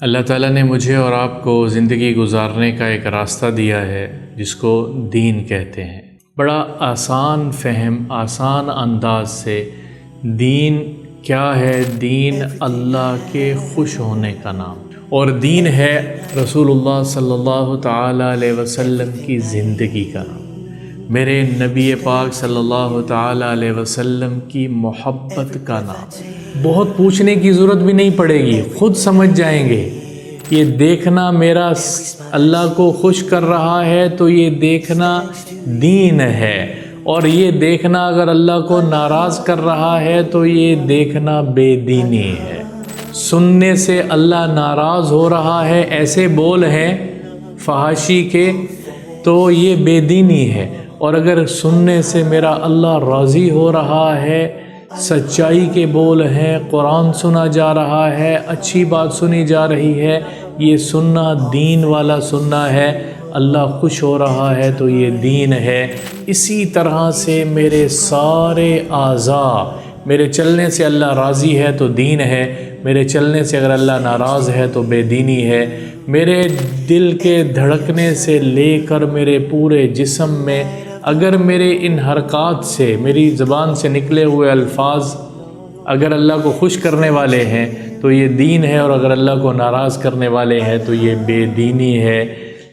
اللہ تعالیٰ نے مجھے اور آپ کو زندگی گزارنے کا ایک راستہ دیا ہے جس کو دین کہتے ہیں۔ بڑا آسان فہم، آسان انداز سے دین کیا ہے؟ دین اللہ کے خوش ہونے کا نام، اور دین ہے رسول اللہ صلی اللہ تعالیٰ علیہ وسلم کی زندگی کا نام، میرے نبی پاک صلی اللہ تعالیٰ علیہ وسلم کی محبت کا نام۔ بہت پوچھنے کی ضرورت بھی نہیں پڑے گی، خود سمجھ جائیں گے۔ یہ دیکھنا میرا اللہ کو خوش کر رہا ہے تو یہ دیکھنا دین ہے، اور یہ دیکھنا اگر اللہ کو ناراض کر رہا ہے تو یہ دیکھنا بے دینی ہے۔ سننے سے اللہ ناراض ہو رہا ہے ایسے بول ہیں فحاشی کے تو یہ بے دینی ہے، اور اگر سننے سے میرا اللہ راضی ہو رہا ہے، سچائی کے بول ہیں، قرآن سنا جا رہا ہے، اچھی بات سنی جا رہی ہے، یہ سننا دین والا سننا ہے، اللہ خوش ہو رہا ہے تو یہ دین ہے۔ اسی طرح سے میرے سارے اعضاء، میرے چلنے سے اللہ راضی ہے تو دین ہے، میرے چلنے سے اگر اللہ ناراض ہے تو بے دینی ہے۔ میرے دل کے دھڑکنے سے لے کر میرے پورے جسم میں اگر میرے ان حرکات سے، میری زبان سے نکلے ہوئے الفاظ اگر اللہ کو خوش کرنے والے ہیں تو یہ دین ہے، اور اگر اللہ کو ناراض کرنے والے ہیں تو یہ بے دینی ہے۔